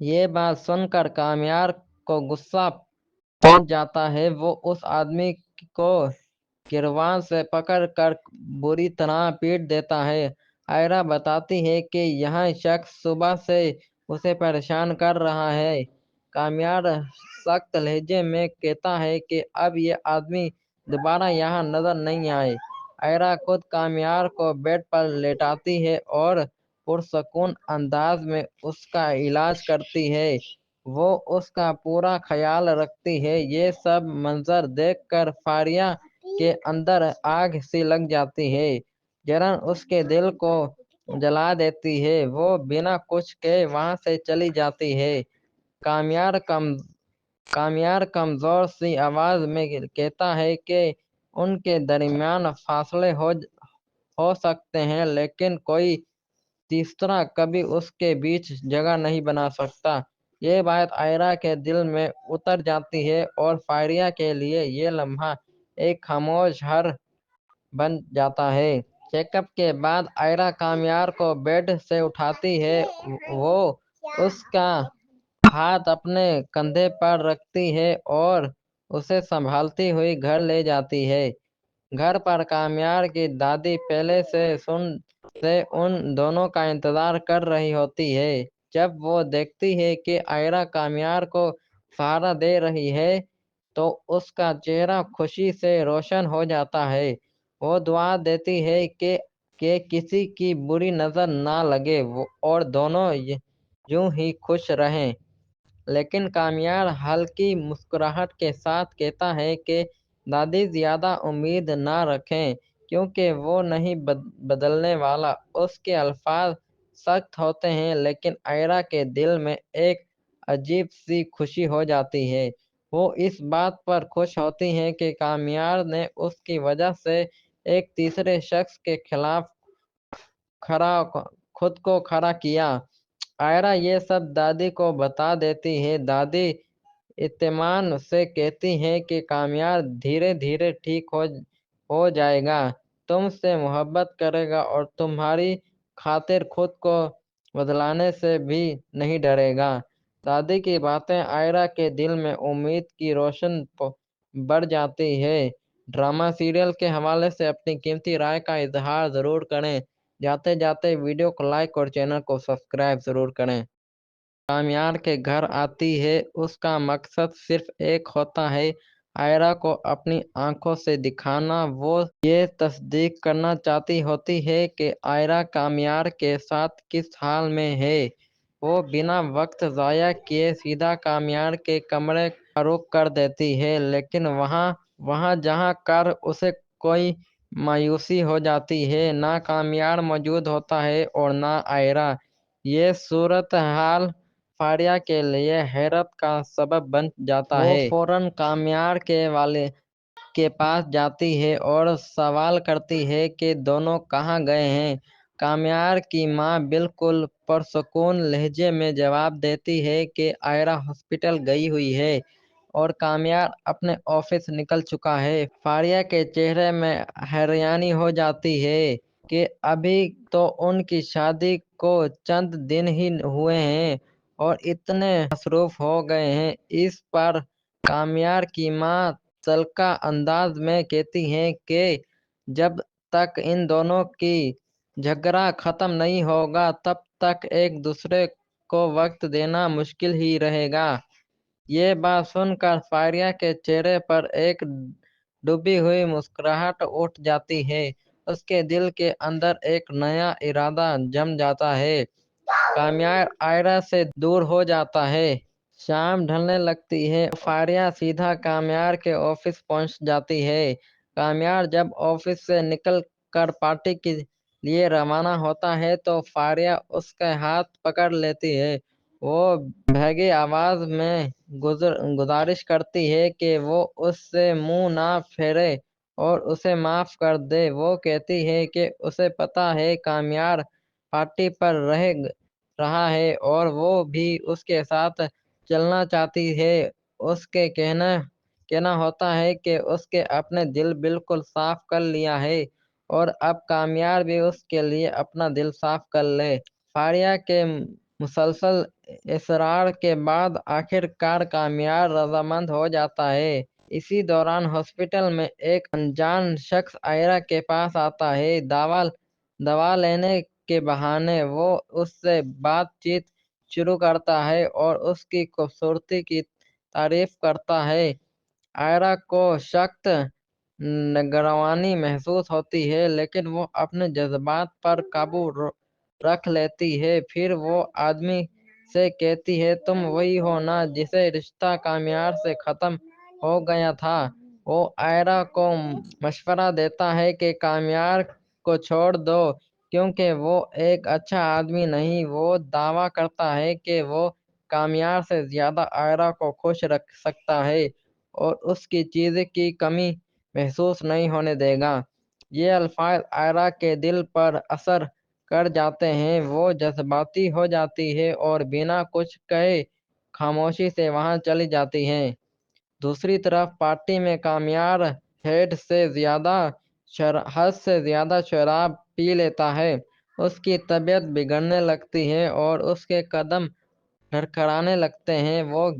یہ بات سن کر کامیار کو غصہ پہنچ جاتا ہے۔ وہ اس آدمی کو گریباں سے پکڑ کر بری طرح پیٹ دیتا ہے۔ آئرا بتاتی ہے کہ یہ شخص صبح سے اسے پریشان کر رہا ہے۔ کامیار سخت لہجے میں کہتا ہے کہ اب یہ آدمی دوبارہ یہاں نظر نہیں آئے۔ آئرا خود کامیار کو بیڈ پر لیٹاتی ہے اور پرسکون انداز میں اس کا علاج کرتی ہے۔ وہ اس کا پورا خیال رکھتی ہے۔ یہ سب منظر دیکھ کر فاریہ کے اندر آگ سی لگ جاتی ہے۔ جلن اس کے دل کو جلا دیتی ہے۔ وہ بنا کچھ کہے وہاں سے چلی جاتی ہے۔ کامیار کمزور سی آواز میں کہتا ہے کہ ان کے درمیان فاصلے ہو سکتے ہیں لیکن کوئی تیسرا کبھی اس کے بیچ جگہ نہیں بنا سکتا۔ یہ بات آئرا کے دل میں اتر جاتی ہے اور فاریہ کے لیے یہ لمحہ ایک خاموش حر بن جاتا ہے۔ چیک اپ کے بعد آئرا کامیار کو بیڈ سے اٹھاتی ہے۔ وہ اس کا ہاتھ اپنے کندھے پر رکھتی ہے اور اسے سنبھالتی ہوئی گھر لے جاتی ہے۔ گھر پر کامیار کی دادی پہلے سے ان دونوں کا انتظار کر رہی ہوتی ہے۔ جب وہ دیکھتی ہے کہ آئرا کامیار کو سہارا دے رہی ہے تو اس کا چہرہ خوشی سے روشن ہو جاتا ہے۔ وہ دعا دیتی ہے کہ کسی کی بری نظر نہ لگے اور دونوں یوں ہی خوش رہیں۔ لیکن کامیار ہلکی مسکراہٹ کے ساتھ کہتا ہے کہ دادی زیادہ امید نہ رکھیں کیونکہ وہ نہیں بدلنے والا۔ اس کے الفاظ سخت ہوتے ہیں لیکن آئرا کے دل میں ایک عجیب سی خوشی ہو جاتی ہے۔ وہ اس بات پر خوش ہوتی ہے کہ کامیار نے اس کی وجہ سے ایک تیسرے شخص کے خلاف خود کو کھڑا کیا۔ آئرا یہ سب دادی کو بتا دیتی ہے۔ دادی اطمینان سے کہتی ہے کہ کامیار دھیرے دھیرے ٹھیک ہو جائے گا، تم سے محبت کرے گا اور تمہاری خاطر خود کو بدلنے سے بھی نہیں ڈرے گا۔ دادی کی باتیں آئرا کے دل میں امید کی روشن بڑھ جاتی ہے۔ ڈرامہ سیریل کے حوالے سے اپنی قیمتی رائے کا اظہار ضرور کریں۔ جاتے جاتے ویڈیو کو لائک اور چینل کو سبسکرائب ضرور کریں۔ کامیار کے گھر آتی ہے۔ اس کا مقصد صرف ایک ہوتا ہے، آئرا کو اپنی آنکھوں سے دکھانا۔ وہ یہ تصدیق کرنا چاہتی ہوتی ہے کہ آئرا کامیار کے ساتھ کس حال میں ہے۔ وہ بنا وقت ضائع کیے سیدھا کامیار کے کمرے کا رخ کر دیتی ہے لیکن وہاں جا کر اسے کوئی مایوسی ہو جاتی ہے۔ نہ کامیار موجود ہوتا ہے اور نہ آئرا۔ یہ صورتحال فاریہ کے لیے حیرت کا سبب بن جاتا ہے۔ وہ فوراً کامیار کے والد کے پاس جاتی ہے اور سوال کرتی ہے کہ دونوں کہاں گئے ہیں۔ کامیار کی ماں بالکل پرسکون لہجے میں جواب دیتی ہے کہ آئرا ہاسپٹل گئی ہوئی ہے اور کامیار اپنے آفس نکل چکا ہے۔ فاریہ کے چہرے میں حیرانی ہو جاتی ہے کہ ابھی تو ان کی شادی کو چند دن ہی ہوئے ہیں اور اتنے مصروف ہو گئے ہیں۔ اس پر کامیار کی ماں تلخ انداز میں کہتی ہے کہ جب تک ان دونوں کی جھگڑا ختم نہیں ہوگا تب تک ایک دوسرے کو وقت دینا مشکل ہی رہے گا۔ یہ بات سن کر فاریہ کے چہرے پر ایک ڈوبی ہوئی مسکراہٹ اٹھ جاتی ہے۔ اس کے دل کے اندر ایک نیا ارادہ جم جاتا ہے۔ کامیار آئرا سے دور ہو جاتا ہے۔ شام ڈھلنے لگتی ہے۔ فاریہ سیدھا کامیار کے آفس پہنچ جاتی ہے۔ کامیار جب آفس سے نکل کر پارٹی کے لیے روانہ ہوتا ہے تو فاریہ اس کا ہاتھ پکڑ لیتی ہے۔ وہ بھیگی آواز میں گزارش کرتی ہے کہ وہ اس سے منہ نہ پھیرے اور اسے معاف کر دے۔ وہ کہتی ہے کہ اسے پتہ ہے کامیار پارٹی پر رہا ہے اور وہ بھی اس کے ساتھ چلنا چاہتی ہے۔ اس کے کہنا ہوتا ہے کہ اس کے اپنے دل بالکل صاف کر لیا ہے اور اب کامیار بھی اس کے لیے اپنا دل صاف کر لے۔ فاریہ کے مسلسل اصرار کے بعد آخرکار کامیار رضامند ہو جاتا ہے۔ اسی دوران ہاسپٹل میں ایک انجان شخص عائرہ کے پاس آتا ہے۔ دوا لینے کے بہانے وہ اس سے بات چیت شروع کرتا ہے اور اس کی خوبصورتی کی تعریف کرتا ہے۔ عائرہ کو سخت نگرانی محسوس ہوتی ہے، لیکن وہ اپنے جذبات پر قابو رکھ لیتی ہے۔ پھر وہ آدمی سے کہتی ہے، تم وہی ہو نا جسے رشتہ کامیار سے ختم ہو گیا تھا۔ وہ عائرہ کو مشورہ دیتا ہے کہ کامیار کو چھوڑ دو کیونکہ وہ ایک اچھا آدمی نہیں۔ وہ دعویٰ کرتا ہے کہ وہ کامیار سے زیادہ عائرہ کو خوش رکھ سکتا ہے اور اس کی چیز کی کمی محسوس نہیں ہونے دے گا۔ یہ الفاظ عائرہ کے دل پر اثر کر جاتے ہیں۔ وہ جذباتی ہو جاتی ہے اور بنا کچھ کہے خاموشی سے وہاں چلی جاتی ہے۔ دوسری طرف پارٹی میں کامیار حد سے زیادہ شراب پی لیتا ہے۔ اس کی طبیعت بگڑنے لگتی ہے اور اس کے قدم لڑکھڑانے لگتے ہیں۔ وہ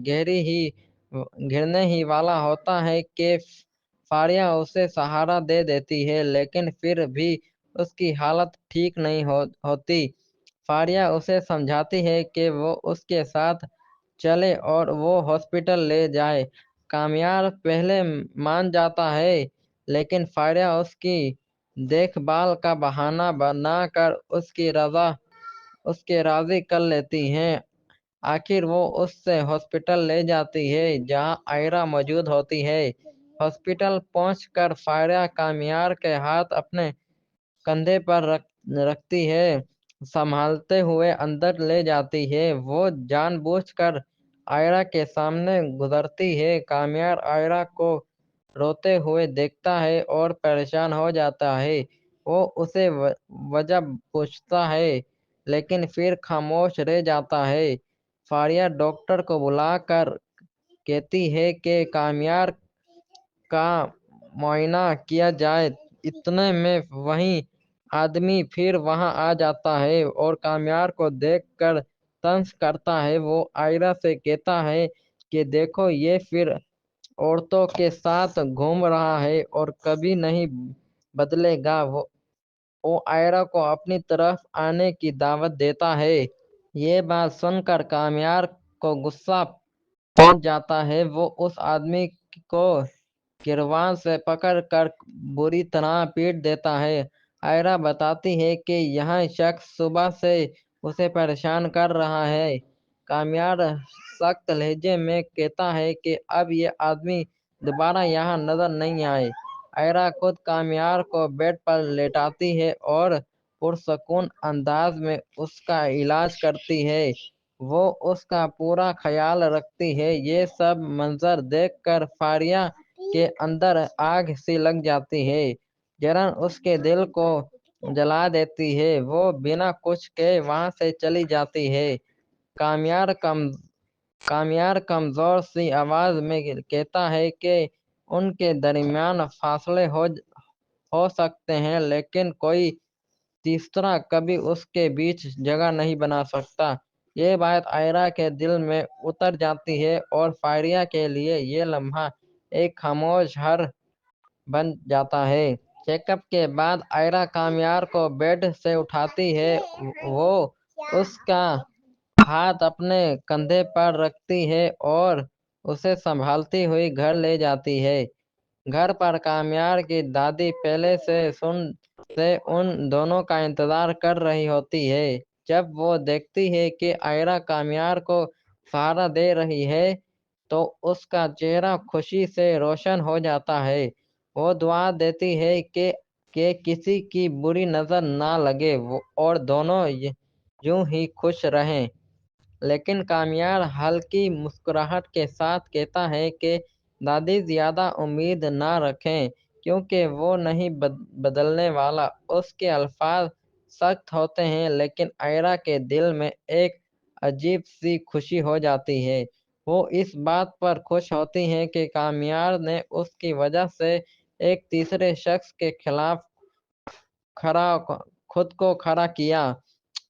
گرنے ہی والا ہوتا ہے کہ فاریہ اسے سہارا دے دیتی ہے، لیکن پھر بھی اس کی حالت ٹھیک نہیں ہوتی۔ فاریہ اسے سمجھاتی ہے کہ وہ اس کے ساتھ چلے اور وہ ہاسپٹل لے جائے۔ کامیار پہلے مان جاتا ہے، لیکن فاریہ اس کی دیکھ بھال کا بہانہ بنا کر اس کے راضی کر لیتی ہے۔ آخر وہ اس سے ہاسپٹل لے جاتی ہے جہاں عائرہ موجود ہوتی ہے۔ ہاسپٹل پہنچ کر فاریہ کامیار کے ہاتھ اپنے کندھے پر رکھتی ہے، سنبھالتے ہوئے اندر لے جاتی ہے۔ وہ جان بوجھ کر عائرہ کے سامنے گزرتی ہے۔ کامیار عائرہ کو روتے ہوئے دیکھتا ہے اور پریشان ہو جاتا ہے۔ وہ اسے وجہ پوچھتا ہے، لیکن پھر خاموش رہ جاتا ہے۔ فاریہ ڈاکٹر کو بلا کر کہتی ہے کہ کامیار کا معائنہ کیا جائے۔ اتنے میں وہی آدمی پھر وہاں آ جاتا ہے اور کامیار کو دیکھ کر طنز کرتا ہے۔ وہ عائرہ سے کہتا ہے کہ دیکھو یہ پھر عورتوں کے ساتھ گھوم رہا ہے اور کبھی نہیں بدلے گا۔ وہ عائرہ کو اپنی طرف آنے کی دعوت دیتا ہے۔ یہ بات سن کر کامیار کو غصہ پہنچ جاتا ہے۔ وہ اس آدمی کو گریباں سے پکڑ کر بری طرح پیٹ دیتا ہے۔ عائرہ بتاتی ہے کہ یہ شخص صبح سے اسے پریشان کر رہا ہے۔ کامیار سخت لہجے میں کہتا ہے کہ اب یہ آدمی دوبارہ یہاں نظر نہیں آئے۔ عائرہ خود کامیار کو بیڈ پر لیٹاتی ہے اور پرسکون انداز میں اس کا علاج کرتی ہے۔ وہ اس کا پورا خیال رکھتی ہے۔ یہ سب منظر دیکھ کر فاریہ کے اندر آگ سی لگ جاتی ہے۔ جلن اس کے دل کو جلا دیتی ہے۔ وہ بنا کچھ کہے وہاں سے چلی جاتی ہے۔ کامیار کمزور سی آواز میں کہتا ہے کہ ان کے درمیان فاصلے ہو سکتے ہیں، لیکن کوئی تیسرا کبھی اس کے بیچ جگہ نہیں بنا سکتا۔ یہ بات عائرہ کے دل میں اتر جاتی ہے اور فاریہ کے لیے یہ لمحہ ایک خاموش حر بن جاتا ہے۔ چیک اپ کے بعد عائرہ کامیار کو بیڈ سے اٹھاتی ہے۔ وہ اس کا ہاتھ اپنے کندھے پر رکھتی ہے اور اسے سنبھالتی ہوئی گھر لے جاتی ہے۔ گھر پر کامیار کی دادی پہلے سے ان دونوں کا انتظار کر رہی ہوتی ہے۔ جب وہ دیکھتی ہے کہ عائرہ کامیار کو سہارا دے رہی ہے تو اس کا چہرہ خوشی سے روشن ہو جاتا ہے۔ وہ دعا دیتی ہے کہ کسی کی بری نظر نہ لگے اور دونوں یوں ہی خوش رہیں۔ لیکن کامیار ہلکی مسکراہٹ کے ساتھ کہتا ہے کہ دادی زیادہ امید نہ رکھیں کیونکہ وہ نہیں بدلنے والا۔ اس کے الفاظ سخت ہوتے ہیں، لیکن عائرہ کے دل میں ایک عجیب سی خوشی ہو جاتی ہے۔ وہ اس بات پر خوش ہوتی ہے کہ کامیار نے اس کی وجہ سے ایک تیسرے شخص کے خلاف خود کو کھڑا کیا۔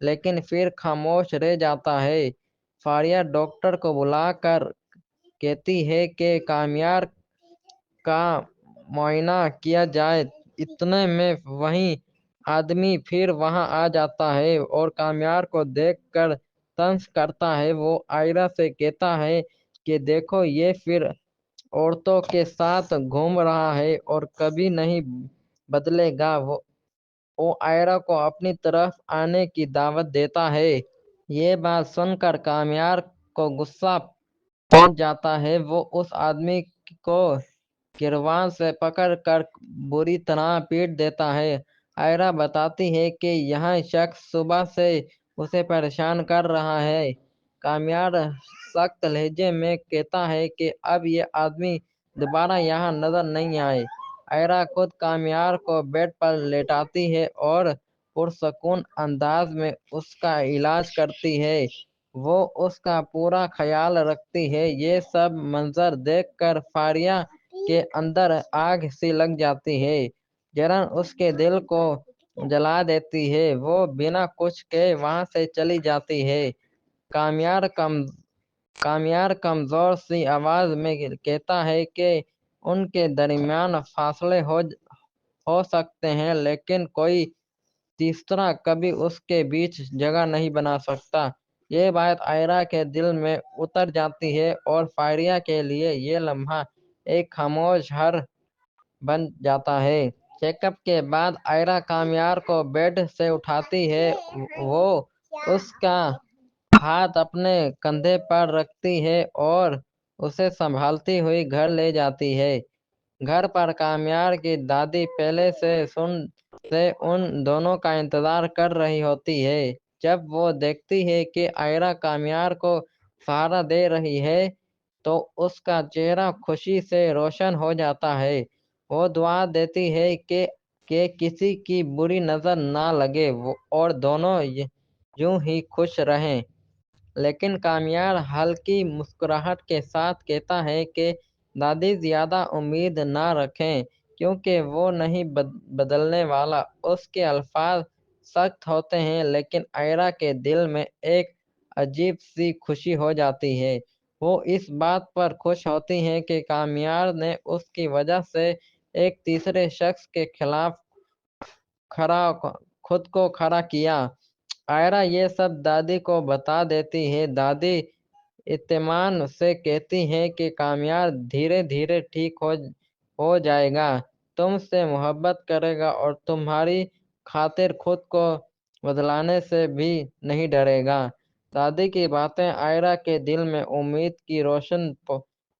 لیکن پھر خاموش رہ جاتا ہے۔ فاریہ ڈاکٹر کو بلا کر کہتی ہے کہ کامیار کا معائنہ کیا جائے۔ اتنے میں وہی آدمی پھر وہاں آ جاتا ہے اور کامیار کو دیکھ کر طنز کرتا ہے۔ وہ عائرہ سے کہتا ہے کہ دیکھو یہ پھر عورتوں کے ساتھ گھوم رہا ہے اور کبھی نہیں بدلے گا۔ وہ عائرہ کو اپنی طرف آنے کی دعوت دیتا ہے۔ یہ بات سن کر کامیار کو غصہ پہنچ جاتا ہے۔ وہ اس آدمی کو گریباں سے پکڑ کر بری طرح پیٹ دیتا ہے۔ عائرہ بتاتی ہے کہ یہ شخص صبح سے اسے پریشان کر رہا ہے۔ کامیار سخت لہجے میں کہتا ہے کہ اب یہ آدمی دوبارہ یہاں نظر نہیں آئے۔ عائرہ خود کامیار کو بیڈ پر لیٹاتی ہے اور پرسکون انداز میں اس کا علاج کرتی ہے۔ وہ اس کا پورا خیال رکھتی ہے۔ یہ سب منظر دیکھ کر فاریہ کے اندر آگ سی لگ جاتی ہے۔ جلن اس کے دل کو جلا دیتی ہے۔ وہ بنا کچھ کہے وہاں سے چلی جاتی ہے۔ کامیار کمزور سی آواز میں کہتا ہے کہ ان کے درمیان فاصلے ہو سکتے ہیں لیکن کوئی تیسرا کبھی اس کے بیچ جگہ نہیں بنا سکتا۔ یہ بات عائرہ کے دل میں اتر جاتی ہے اور فاریہ کے لیے یہ لمحہ ایک خاموش حر بن جاتا ہے۔ چیک اپ کے بعد عائرہ کامیار کو بیڈ سے اٹھاتی ہے۔ وہ اس کا ہاتھ اپنے کندھے پر رکھتی ہے اور اسے سنبھالتی ہوئی گھر لے جاتی ہے۔ گھر پر کامیار کی دادی پہلے سے ان دونوں کا انتظار کر رہی ہوتی ہے۔ جب وہ دیکھتی ہے کہ عائرہ کامیار کو سہارا دے رہی ہے تو اس کا چہرہ خوشی سے روشن ہو جاتا ہے۔ وہ دعا دیتی ہے کہ کسی کی بری نظر نہ لگے اور دونوں یوں ہی خوش رہیں۔ لیکن کامیار ہلکی مسکراہٹ کے ساتھ کہتا ہے کہ دادی زیادہ امید نہ رکھیں کیونکہ وہ نہیں بدلنے والا۔ اس کے الفاظ سخت ہوتے ہیں لیکن عائرہ کے دل میں ایک عجیب سی خوشی ہو جاتی ہے۔ وہ اس بات پر خوش ہوتی ہیں کہ کامیار نے اس کی وجہ سے ایک تیسرے شخص کے خلاف خود کو کھڑا کیا۔ عائرہ یہ سب دادی کو بتا دیتی ہے۔ دادی اطمینان سے کہتی ہے کہ کامیار دھیرے دھیرے ٹھیک ہو جائے گا، تم سے محبت کرے گا اور تمہاری خاطر خود کو بدلنے سے بھی نہیں ڈرے گا۔ دادی کی باتیں عائرہ کے دل میں امید کی روشن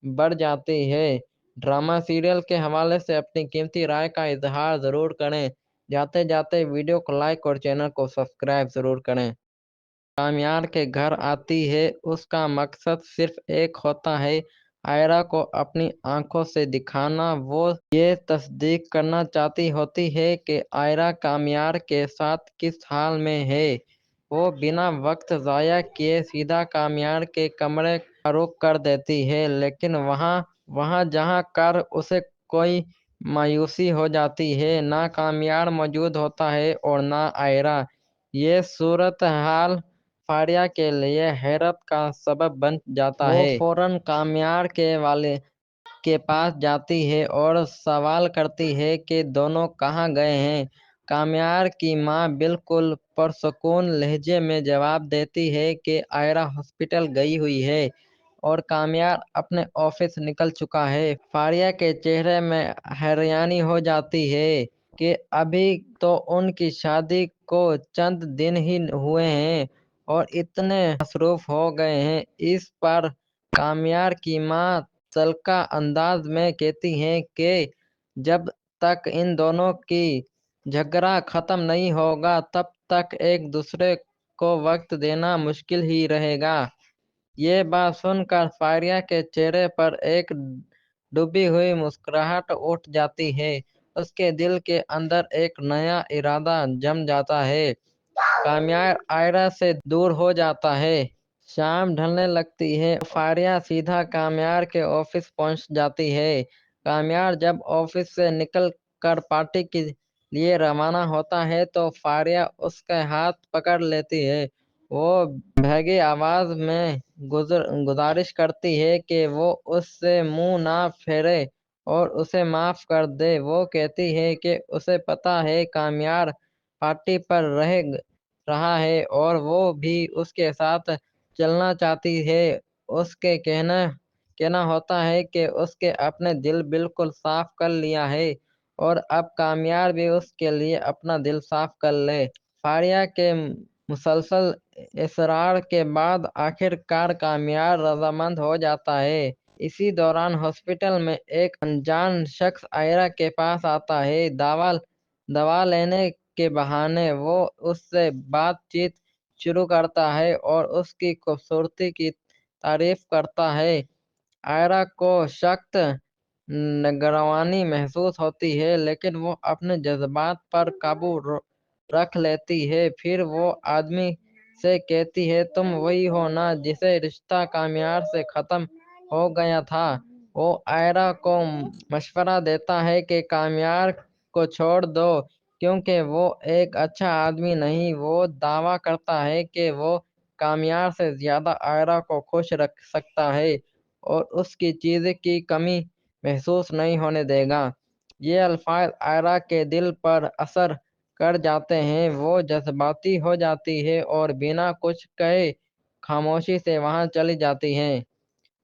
بڑھ جاتی ہے۔ ڈرامہ سیریل کے حوالے سے اپنی قیمتی رائے کا اظہار ضرور کریں۔ جاتے جاتے ویڈیو کو لائک اور چینل کو سبسکرائب ضرور کریں۔ کامیار کے گھر آتی ہے۔ اس کا مقصد صرف ایک ہوتا ہے، عائرہ کو اپنی آنکھوں سے دکھانا۔ وہ یہ تصدیق کرنا چاہتی ہوتی ہے کہ عائرہ کامیار کے ساتھ کس حال میں ہے۔ وہ بنا وقت ضائع کیے سیدھا کامیار کے کمرے کا رخ کر دیتی ہے لیکن وہاں جا کر اسے کوئی مایوسی ہو جاتی ہے۔ نہ کامیار موجود ہوتا ہے اور نہ عائرہ۔ یہ صورتحال فاریہ کے لیے حیرت کا سبب بن جاتا ہے۔ وہ فوراً کامیار کے والد کے پاس جاتی ہے اور سوال کرتی ہے کہ دونوں کہاں گئے ہیں۔ کامیار کی ماں بالکل پرسکون لہجے میں جواب دیتی ہے کہ عائرہ ہاسپٹل گئی ہوئی ہے اور کامیار اپنے آفس نکل چکا ہے۔ فاریہ کے چہرے میں حیرانی ہو جاتی ہے کہ ابھی تو ان کی شادی کو چند دن ہی ہوئے ہیں اور اتنے مصروف ہو گئے ہیں۔ اس پر کامیار کی ماں تلخ انداز میں کہتی ہے کہ جب تک ان دونوں کی جھگڑا ختم نہیں ہوگا تب تک ایک دوسرے کو وقت دینا مشکل ہی رہے گا۔ یہ بات سن کر فاریہ کے چہرے پر ایک ڈوبی ہوئی مسکراہٹ اٹھ جاتی ہے۔ اس کے دل کے اندر ایک نیا ارادہ جم جاتا ہے۔ کامیار عائرہ سے دور ہو جاتا ہے۔ شام ڈھلنے لگتی ہے۔ فاریہ سیدھا کامیار کے آفس پہنچ جاتی ہے۔ کامیار جب آفس سے نکل کر پارٹی کی لیے روانہ ہوتا ہے تو فاریہ اس کا ہاتھ پکڑ لیتی ہے۔ وہ بھیگی آواز میں گزارش کرتی ہے کہ وہ اس سے منہ نہ پھیرے اور اسے معاف کر دے۔ وہ کہتی ہے کہ اسے پتہ ہے کامیار پارٹی پر رہا ہے اور وہ بھی اس کے ساتھ چلنا چاہتی ہے۔ اس کے کہنا ہوتا ہے کہ اس کے اپنے دل بالکل صاف کر لیا ہے اور اب کامیار بھی اس کے لیے اپنا دل صاف کر لے۔ فاریہ کے مسلسل اصرار کے بعد آخر کار کامیار رضامند ہو جاتا ہے۔ اسی دوران ہاسپٹل میں ایک انجان شخص عائرہ کے پاس آتا ہے۔ دوا لینے کے بہانے وہ اس سے بات چیت شروع کرتا ہے اور اس کی خوبصورتی کی تعریف کرتا ہے۔ عائرہ کو سخت نگرانی محسوس ہوتی ہے لیکن وہ اپنے جذبات پر قابو رکھ لیتی ہے۔ پھر وہ آدمی سے کہتی ہے تم وہی ہو نا جسے رشتہ کامیار سے ختم ہو گیا تھا۔ وہ عائرہ کو مشورہ دیتا ہے کہ کامیار کو چھوڑ دو کیونکہ وہ ایک اچھا آدمی نہیں۔ وہ دعویٰ کرتا ہے کہ وہ کامیار سے زیادہ عائرہ کو خوش رکھ سکتا ہے اور اس کی چیز کی کمی محسوس نہیں ہونے دے گا۔ یہ الفاظ عائرہ کے دل پر اثر کر جاتے ہیں۔ وہ جذباتی ہو جاتی ہے اور بنا کچھ کہے خاموشی سے وہاں چلی جاتی ہے۔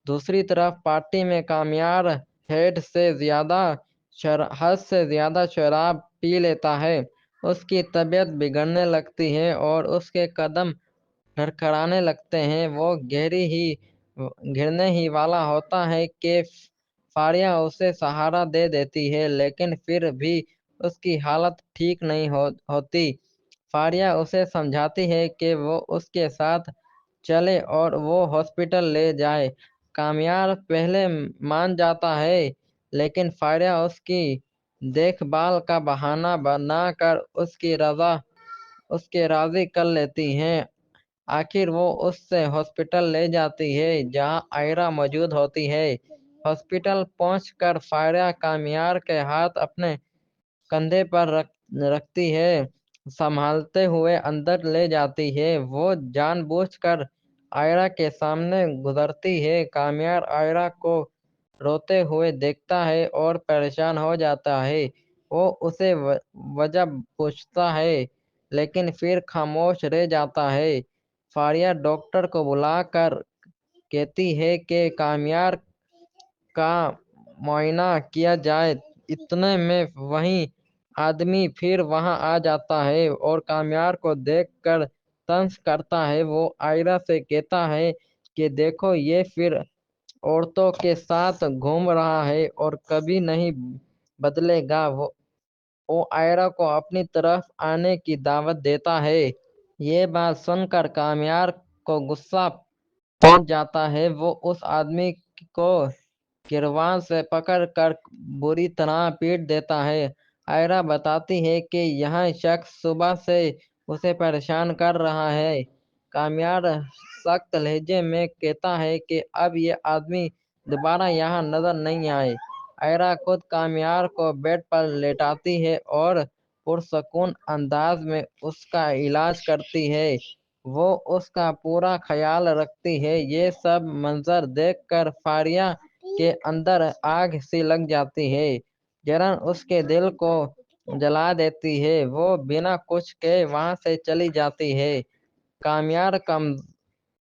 دوسری طرف پارٹی میں کامیار حد سے زیادہ شراب پی لیتا ہے۔ اس کی طبیعت بگڑنے لگتی ہے اور اس کے قدم لڑکھڑانے لگتے ہیں۔ وہ گرنے ہی والا ہوتا ہے کہ فاریہ اسے سہارا دے دیتی ہے لیکن پھر بھی اس کی حالت ٹھیک نہیں ہوتی۔ فاریہ اسے سمجھاتی ہے کہ وہ اس کے ساتھ چلے اور وہ ہاسپٹل لے جائے۔ کامیار پہلے مان جاتا ہے لیکن فاریہ اس کی دیکھ بھال کا بہانہ بنا کر اس کے راضی کر لیتی ہے۔ آخر وہ اس سے ہاسپٹل لے جاتی ہے جہاں عائرہ موجود ہوتی ہے۔ ہاسپٹل پہنچ کر فاریہ کامیار کے ہاتھ اپنے کندھے پر رکھتی ہے، سنبھالتے ہوئے اندر لے جاتی ہے۔ وہ جان بوجھ کر عائرہ کے سامنے گزرتی ہے۔ کامیار عائرہ کو روتے ہوئے دیکھتا ہے اور پریشان ہو جاتا ہے۔ وہ اسے وجہ پوچھتا ہے لیکن پھر خاموش رہ جاتا ہے۔ فاریہ ڈاکٹر کو بلا کر کہتی ہے کہ کامیار کا معائنہ کیا جائے۔ اتنے میں وہی آدمی پھر وہاں آ جاتا ہے اور کامیار کو دیکھ کر طنز کرتا ہے۔ وہ عائرہ سے کہتا ہے کہ دیکھو یہ پھر عورتوں کے ساتھ گھوم رہا ہے اور کبھی نہیں بدلے گا۔ وہ عائرہ کو اپنی طرف آنے کی دعوت دیتا ہے۔ یہ بات سن کر کامیار کو غصہ پہنچ جاتا ہے۔ وہ اس آدمی کو گریباں سے پکڑ کر بری طرح پیٹ دیتا ہے۔ عائرہ بتاتی ہے کہ یہ شخص صبح سے اسے پریشان کر رہا ہے۔ کامیار سخت لہجے میں کہتا ہے کہ اب یہ آدمی دوبارہ یہاں نظر نہیں آئے۔ عائرہ خود کامیار کو بیڈ پر لیٹاتی ہے اور پرسکون انداز میں اس کا علاج کرتی ہے۔ وہ اس کا پورا خیال رکھتی ہے۔ یہ سب منظر دیکھ کر فاریہ کے اندر آگ سی لگ جاتی ہے۔ جلن اس کے دل کو جلا دیتی ہے۔ وہ بنا کچھ کہے وہاں سے چلی جاتی ہے۔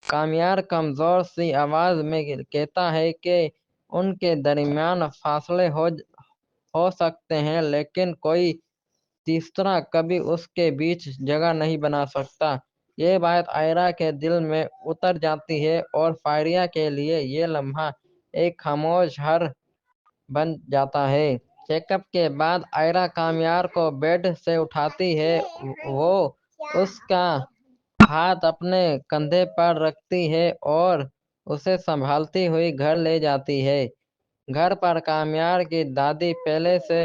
کامیار کمزور سی آواز میں کہتا ہے کہ ان کے درمیان فاصلے ہو سکتے ہیں لیکن کوئی تیسرا کبھی اس کے بیچ جگہ نہیں بنا سکتا۔ یہ بات عائرہ کے دل میں اتر جاتی ہے اور فاریہ کے لیے یہ لمحہ ایک خاموش حر بن جاتا ہے۔ چیک اپ کے بعد عائرہ کامیار کو بیڈ سے اٹھاتی ہے۔ وہ اس کا ہاتھ اپنے کندھے پر رکھتی ہے اور اسے سنبھالتی ہوئی گھر لے جاتی ہے۔ گھر پر کامیار کی دادی پہلے سے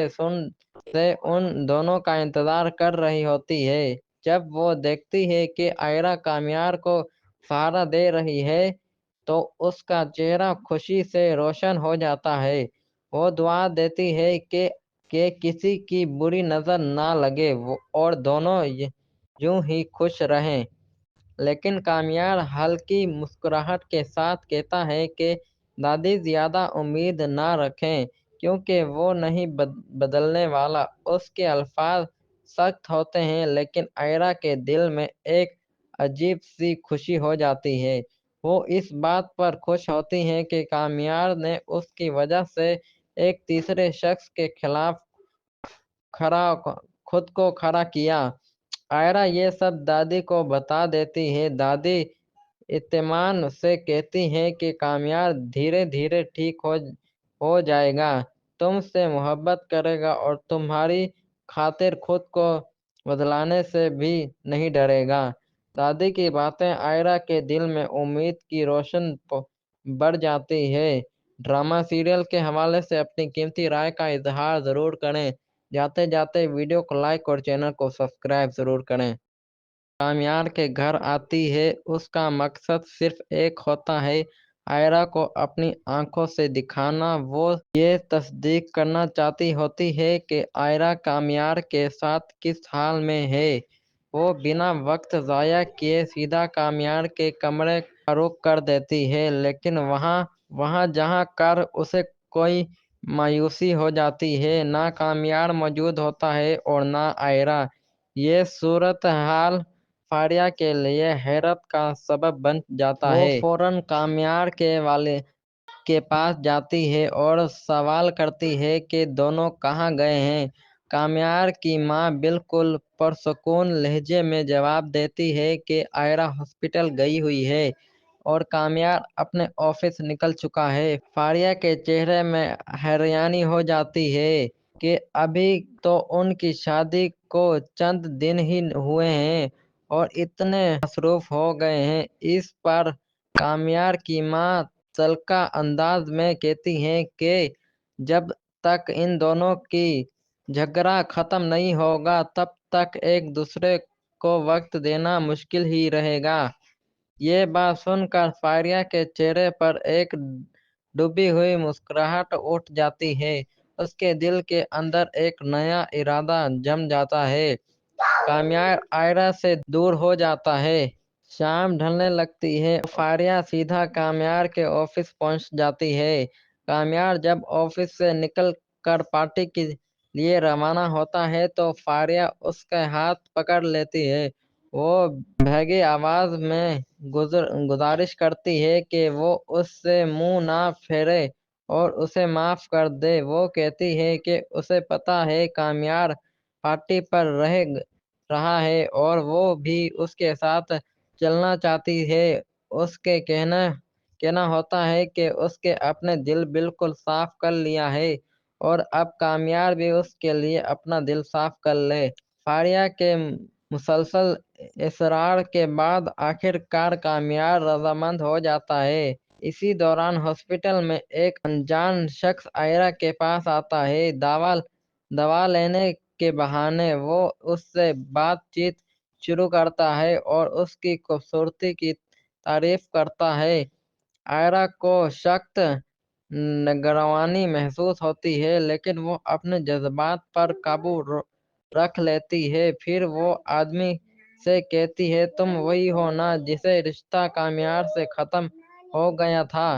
ان دونوں کا انتظار کر رہی ہوتی ہے۔ جب وہ دیکھتی ہے کہ عائرہ کامیار کو سہارا دے رہی ہے تو اس کا چہرہ خوشی سے روشن ہو جاتا ہے۔ وہ دعا دیتی ہے کہ کہ کسی کی بری نظر نہ لگے اور دونوں یوں ہی خوش رہیں۔ لیکن کامیار ہلکی مسکراہٹ کے ساتھ کہتا ہے کہ دادی زیادہ امید نہ رکھیں کیونکہ وہ نہیں بدلنے والا۔ اس کے الفاظ سخت ہوتے ہیں لیکن آئرہ کے دل میں ایک عجیب سی خوشی ہو جاتی ہے۔ وہ اس بات پر خوش ہوتی ہیں کہ کامیار نے اس کی وجہ سے ایک تیسرے شخص کے خلاف خود کو کھڑا کیا۔ آئرہ یہ سب دادی کو بتا دیتی ہے۔ دادی اطمینان سے کہتی ہے کہ کامیار دھیرے دھیرے ٹھیک ہو جائے گا، تم سے محبت کرے گا اور تمہاری خاطر خود کو بدلنے سے بھی نہیں ڈرے گا۔ دادی کی باتیں آئرہ کے دل میں امید کی روشن بڑھ جاتی ہے۔ ڈرامہ سیریل کے حوالے سے اپنی قیمتی رائے کا اظہار ضرور کریں۔ جاتے جاتے ویڈیو کو لائک اور چینل کو سبسکرائب ضرور کریں۔ کامیار کے گھر آتی ہے، اس کا مقصد صرف ایک ہوتا ہے، آئرہ کو اپنی آنکھوں سے دکھانا۔ وہ یہ تصدیق کرنا چاہتی ہوتی ہے کہ آئرہ کامیار کے ساتھ کس حال میں ہے۔ وہ بنا وقت ضائع کیے سیدھا کامیار کے کمرے کا رخ کر دیتی ہے، لیکن وہاں جہاں کر اسے کوئی مایوسی ہو جاتی ہے۔ نہ کامیار موجود ہوتا ہے اور نہ آئرہ۔ یہ صورتحال فاریہ کے لیے حیرت کا سبب بن جاتا ہے۔ وہ فوراً کامیار کے والد کے پاس جاتی ہے اور سوال کرتی ہے کہ دونوں کہاں گئے ہیں۔ کامیار کی ماں بالکل پرسکون لہجے میں جواب دیتی ہے کہ آئرہ ہاسپٹل گئی ہوئی ہے اور کامیار اپنے آفس نکل چکا ہے۔ فاریہ کے چہرے میں حیرانی ہو جاتی ہے کہ ابھی تو ان کی شادی کو چند دن ہی ہوئے ہیں اور اتنے مصروف ہو گئے ہیں۔ اس پر کامیار کی ماں تلخ انداز میں کہتی ہے کہ جب تک ان دونوں کی جھگڑا ختم نہیں ہوگا تب تک ایک دوسرے کو وقت دینا مشکل ہی رہے گا۔ یہ بات سن کر فاریہ کے چہرے پر ایک ڈوبی ہوئی مسکراہٹ اٹھ جاتی ہے۔ اس کے دل کے اندر ایک نیا ارادہ جم جاتا ہے۔ کامیار آئرہ سے دور ہو جاتا ہے۔ شام ڈھلنے لگتی ہے۔ فاریہ سیدھا کامیار کے آفس پہنچ جاتی ہے۔ کامیار جب آفس سے نکل کر پارٹی کے لیے روانہ ہوتا ہے تو فاریہ اس کا ہاتھ پکڑ لیتی ہے۔ وہ بھیگی آواز میں گزارش کرتی ہے کہ وہ اس سے منہ نہ پھیرے اور اسے معاف کر دے۔ وہ کہتی ہے کہ اسے پتہ ہے کامیار پارٹی پر رہا ہے اور وہ بھی اس کے ساتھ چلنا چاہتی ہے۔ اس کے کہنا ہوتا ہے کہ اس کے اپنے دل بالکل صاف کر لیا ہے اور اب کامیار بھی اس کے لیے اپنا دل صاف کر لے۔ فاریہ کے مسلسل اصرار کے بعد آخر کار کامیار رضامند ہو جاتا ہے۔ اسی دوران ہاسپٹل میں ایک انجان شخص آئرہ کے پاس آتا ہے۔ دوا لینے کے بہانے وہ اس سے بات چیت شروع کرتا ہے اور اس کی خوبصورتی کی تعریف کرتا ہے۔ آئرہ کو سخت نگرانی محسوس ہوتی ہے لیکن وہ اپنے جذبات پر قابو رکھ لیتی ہے۔ پھر وہ آدمی سے کہتی ہے تم وہی ہو نا جسے رشتہ کامیار سے ختم ہو گیا تھا۔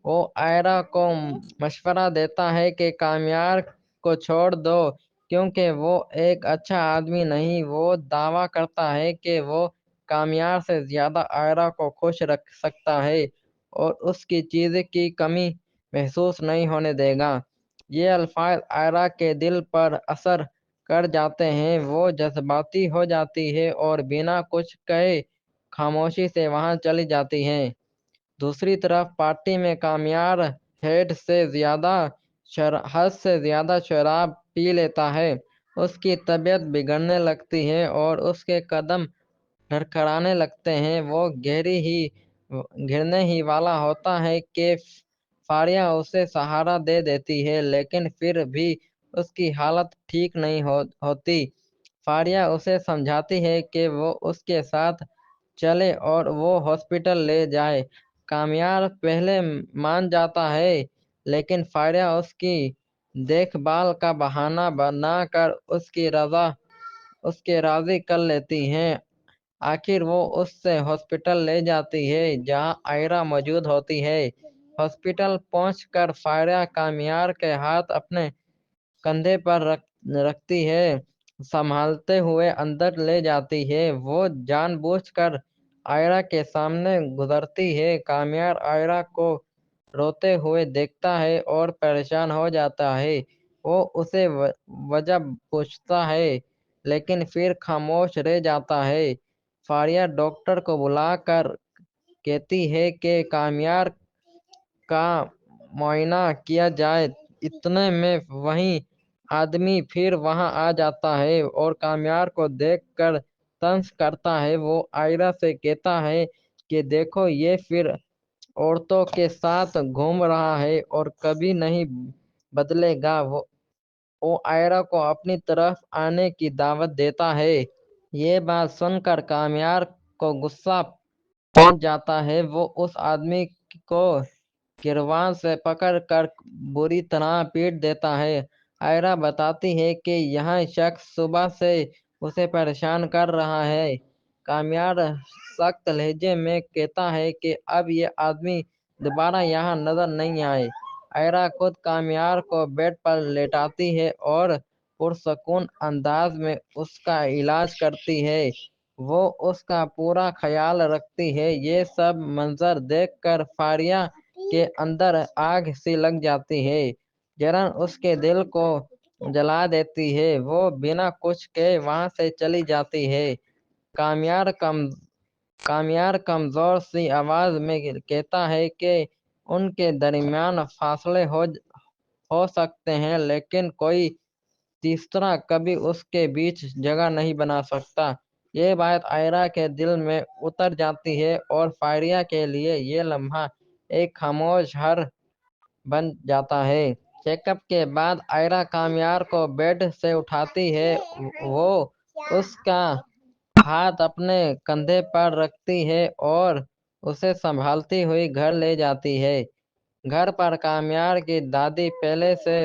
وہ آئرہ کو مشورہ دیتا ہے کہ کامیار کو چھوڑ دو کیونکہ وہ ایک اچھا آدمی نہیں۔ وہ دعویٰ کرتا ہے کہ وہ کامیار سے زیادہ آئرہ کو خوش رکھ سکتا ہے اور اس کی چیز کی کمی محسوس نہیں ہونے دے گا۔ یہ الفاظ آئرہ کے دل پر اثر کر جاتے ہیں۔ وہ جذباتی ہو جاتی ہے اور بنا کچھ کہے خاموشی سے وہاں چلی جاتی ہے۔ دوسری طرف پارٹی میں کامیار حد سے زیادہ شراب پی لیتا ہے۔ اس کی طبیعت بگڑنے لگتی ہے اور اس کے قدم لڑکھڑانے لگتے ہیں۔ وہ گرنے ہی والا ہوتا ہے کہ فاریہ اسے سہارا دے دیتی ہے لیکن پھر بھی اس کی حالت ٹھیک نہیں ہوتی۔ فاریہ اسے سمجھاتی ہے کہ وہ اس کے ساتھ چلے اور وہ ہاسپٹل لے جائے۔ کامیار پہلے مان جاتا ہے لیکن فاریہ اس کی دیکھ بھال کا بہانہ بنا کر اس کے راضی کر لیتی ہیں۔ آخر وہ اس سے ہاسپٹل لے جاتی ہے جہاں آئرا موجود ہوتی ہے۔ ہاسپٹل پہنچ کر فاریہ کامیار کے ہاتھ اپنے کندھے پر رکھتی ہے، سنبھالتے ہوئے اندر لے جاتی ہے۔ وہ جان بوجھ کر آئرا کے سامنے گزرتی ہے۔ کامیار آئرا کو روتے ہوئے دیکھتا ہے اور پریشان ہو جاتا ہے۔ وہ اسے وجہ پوچھتا ہے لیکن پھر خاموش رہ جاتا ہے۔ فاریہ ڈاکٹر کو بلا کر کہتی ہے کہ کامیار کا معائنہ کیا جائے۔ اتنے میں وہی آدمی پھر وہاں آ جاتا ہے اور کامیار کو دیکھ کر طنز کرتا ہے۔ وہ آئرا سے کہتا ہے کہ دیکھو یہ پھر عورتوں کے ساتھ گھوم رہا ہے اور کبھی نہیں بدلے گا۔ وہ آئرا کو اپنی طرف آنے کی دعوت دیتا ہے۔ یہ بات سن کر کامیار کو غصہ پہنچ جاتا ہے۔ وہ اس آدمی کو گریباں سے پکڑ کر بری طرح پیٹ دیتا ہے۔ آئرا بتاتی ہے کہ یہ شخص صبح سے اسے پریشان کر رہا ہے۔ کامیار سخت لہجے میں کہتا ہے کہ اب یہ آدمی دوبارہ یہاں نظر نہیں آئے۔ آئرا خود کامیار کو بیڈ پر لیٹاتی ہے اور پرسکون انداز میں اس کا علاج کرتی ہے۔ وہ اس کا پورا خیال رکھتی ہے۔ یہ سب منظر دیکھ کر فاریہ کے اندر آگ سی لگ جاتی ہے۔ جلن اس کے دل کو جلا دیتی ہے۔ وہ بنا کچھ کہے وہاں سے چلی جاتی ہے۔ کامیار کمزور سی آواز میں کہتا ہے کہ ان کے درمیان فاصلے ہو سکتے ہیں لیکن کوئی تیسرا کبھی اس کے بیچ جگہ نہیں بنا سکتا۔ یہ بات آئرا کے دل میں اتر جاتی ہے اور فاریہ کے لیے یہ لمحہ ایک خاموش حر بن جاتا ہے۔ چیک اپ کے بعد آئرا کامیار کو بیڈ سے اٹھاتی ہے۔ وہ اس کا ہاتھ اپنے کندھے پر رکھتی ہے اور اسے سنبھالتی ہوئی گھر لے جاتی ہے۔ گھر پر کامیار کی دادی پہلے سے